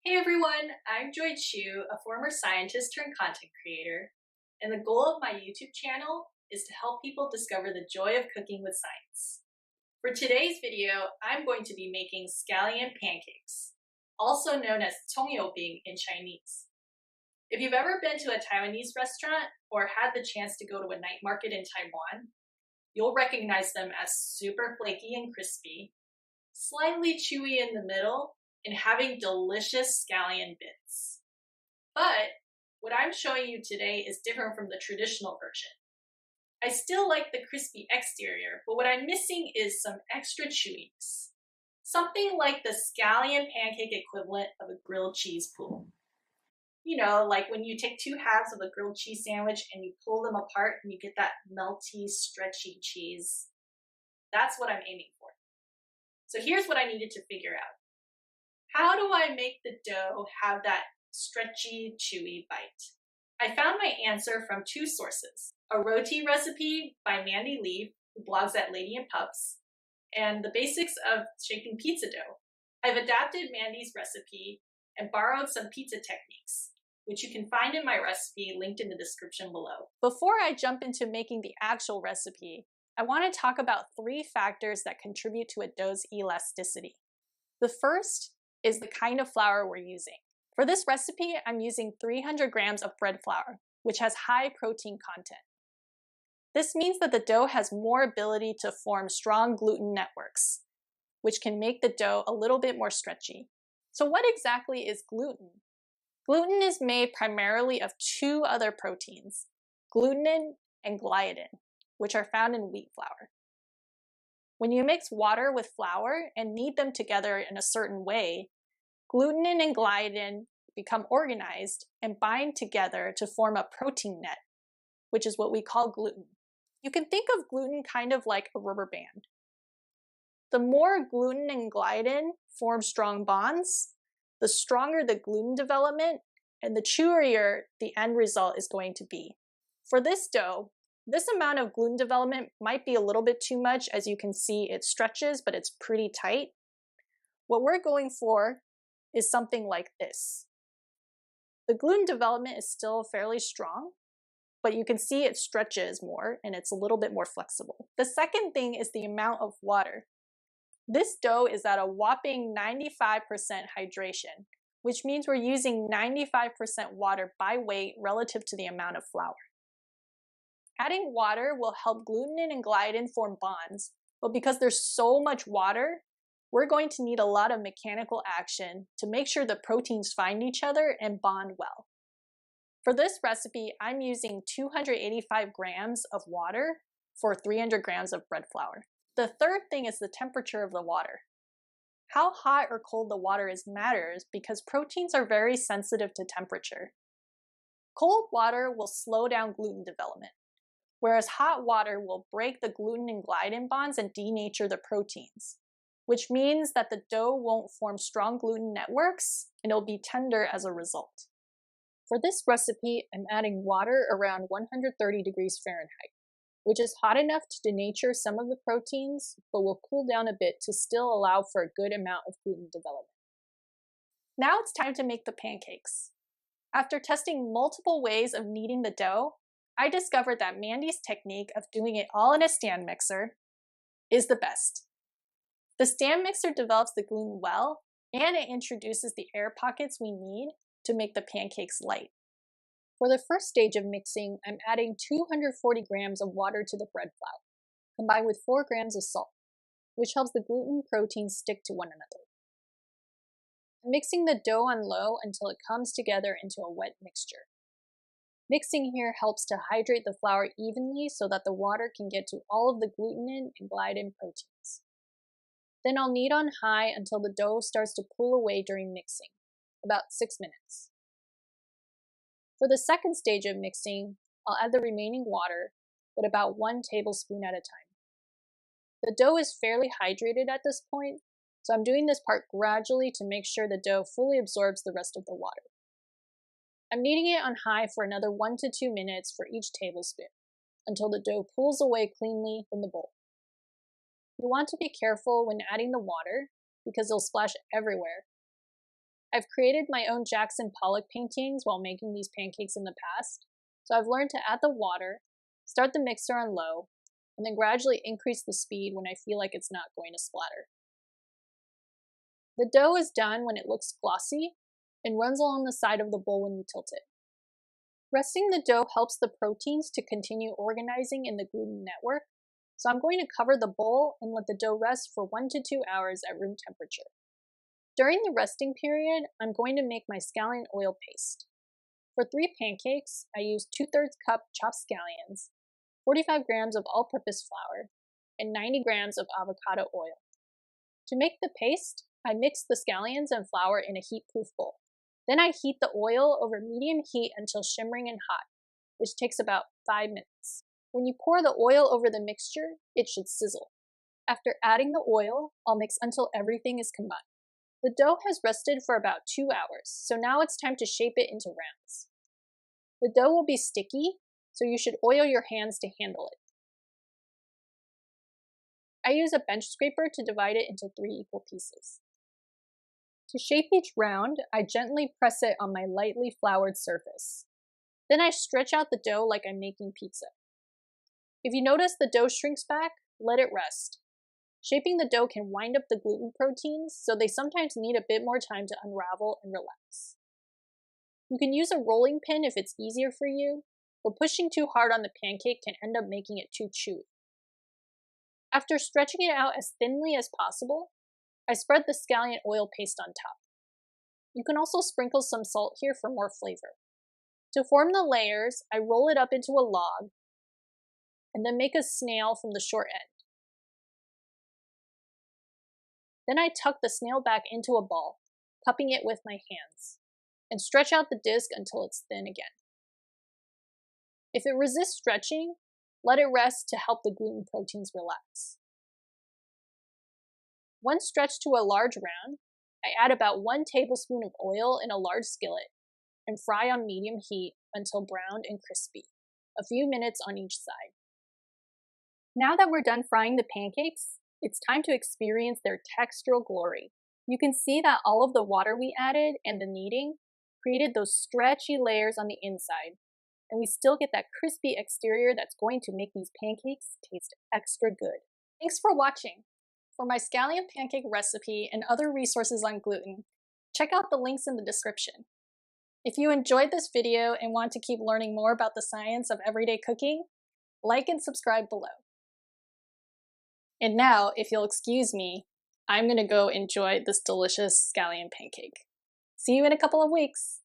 Hey everyone, I'm Joy Chu, a former scientist turned content creator, and the goal of my YouTube channel is to help people discover the joy of cooking with science. For today's video, I'm going to be making scallion pancakes, also known as bing in Chinese. If you've ever been to a Taiwanese restaurant or had the chance to go to a night market in Taiwan, you'll recognize them as super flaky and crispy, slightly chewy in the middle, and having delicious scallion bits. But what I'm showing you today is different from the traditional version. I still like the crispy exterior, but what I'm missing is some extra chewiness. Something like the scallion pancake equivalent of a grilled cheese pull. You know, like when you take two halves of a grilled cheese sandwich and you pull them apart and you get that melty, stretchy cheese. That's what I'm aiming for. So here's what I needed to figure out. How do I make the dough have that stretchy, chewy bite? I found my answer from two sources. A roti recipe by Mandy Lee, who blogs at Lady and Pups, and the basics of shaping pizza dough. I've adapted Mandy's recipe and borrowed some pizza techniques, which you can find in my recipe linked in the description below. Before I jump into making the actual recipe, I want to talk about three factors that contribute to a dough's elasticity. The first is the kind of flour we're using. For this recipe, I'm using 300 grams of bread flour, which has high protein content. This means that the dough has more ability to form strong gluten networks, which can make the dough a little bit more stretchy. So what exactly is gluten? Gluten is made primarily of two other proteins, gluten and gliadin, which are found in wheat flour. When you mix water with flour and knead them together in a certain way, gluten and gliadin become organized and bind together to form a protein net, which is what we call gluten. You can think of gluten kind of like a rubber band. The more gluten and gliadin form strong bonds, the stronger the gluten development and the chewier the end result is going to be. For this dough, this amount of gluten development might be a little bit too much. As you can see, it stretches, but it's pretty tight. What we're going for is something like this. The gluten development is still fairly strong, but you can see it stretches more and it's a little bit more flexible. The second thing is the amount of water. This dough is at a whopping 95% hydration, which means we're using 95% water by weight relative to the amount of flour. Adding water will help gluten and gliadin form bonds, but because there's so much water, we're going to need a lot of mechanical action to make sure the proteins find each other and bond well. For this recipe, I'm using 285 grams of water for 300 grams of bread flour. The third thing is the temperature of the water. How hot or cold the water is matters because proteins are very sensitive to temperature. Cold water will slow down gluten development, whereas hot water will break the gluten and gliadin bonds and denature the proteins, which means that the dough won't form strong gluten networks and it'll be tender as a result. For this recipe, I'm adding water around 130 degrees Fahrenheit, which is hot enough to denature some of the proteins, but will cool down a bit to still allow for a good amount of gluten development. Now it's time to make the pancakes. After testing multiple ways of kneading the dough, I discovered that Mandy's technique of doing it all in a stand mixer is the best. The stand mixer develops the gluten well, and it introduces the air pockets we need to make the pancakes light. For the first stage of mixing, I'm adding 240 grams of water to the bread flour, combined with 4 grams of salt, which helps the gluten proteins stick to one another. I'm mixing the dough on low until it comes together into a wet mixture. Mixing here helps to hydrate the flour evenly so that the water can get to all of the gluten and gliadin proteins. Then I'll knead on high until the dough starts to pull away during mixing, about 6 minutes. For the second stage of mixing, I'll add the remaining water, but about 1 tablespoon at a time. The dough is fairly hydrated at this point, so I'm doing this part gradually to make sure the dough fully absorbs the rest of the water. I'm kneading it on high for another 1 to 2 minutes for each tablespoon, until the dough pulls away cleanly from the bowl. You want to be careful when adding the water because it'll splash everywhere. I've created my own Jackson Pollock paintings while making these pancakes in the past, so I've learned to add the water, start the mixer on low, and then gradually increase the speed when I feel like it's not going to splatter. The dough is done when it looks glossy and runs along the side of the bowl when you tilt it. Resting the dough helps the proteins to continue organizing in the gluten network, so I'm going to cover the bowl and let the dough rest for 1 to 2 hours at room temperature. During the resting period, I'm going to make my scallion oil paste. For 3 pancakes, I used 2/3 cup chopped scallions, 45 grams of all-purpose flour, and 90 grams of avocado oil. To make the paste, I mix the scallions and flour in a heat-proof bowl. Then I heat the oil over medium heat until shimmering and hot, which takes about 5 minutes. When you pour the oil over the mixture, it should sizzle. After adding the oil, I'll mix until everything is combined. The dough has rested for about 2 hours, so now it's time to shape it into rounds. The dough will be sticky, so you should oil your hands to handle it. I use a bench scraper to divide it into 3 equal pieces. To shape each round, I gently press it on my lightly floured surface. Then I stretch out the dough like I'm making pizza. If you notice the dough shrinks back, let it rest. Shaping the dough can wind up the gluten proteins, so they sometimes need a bit more time to unravel and relax. You can use a rolling pin if it's easier for you, but pushing too hard on the pancake can end up making it too chewy. After stretching it out as thinly as possible, I spread the scallion oil paste on top. You can also sprinkle some salt here for more flavor. To form the layers, I roll it up into a log and then make a snail from the short end. Then I tuck the snail back into a ball, cupping it with my hands, and stretch out the disc until it's thin again. If it resists stretching, let it rest to help the gluten proteins relax. Once stretched to a large round, I add about 1 tablespoon of oil in a large skillet and fry on medium heat until browned and crispy, a few minutes on each side. Now that we're done frying the pancakes, it's time to experience their textural glory. You can see that all of the water we added and the kneading created those stretchy layers on the inside, and we still get that crispy exterior that's going to make these pancakes taste extra good. Thanks for watching. For my scallion pancake recipe and other resources on gluten, check out the links in the description. If you enjoyed this video and want to keep learning more about the science of everyday cooking, like and subscribe below. And now, if you'll excuse me, I'm gonna go enjoy this delicious scallion pancake. See you in a couple of weeks.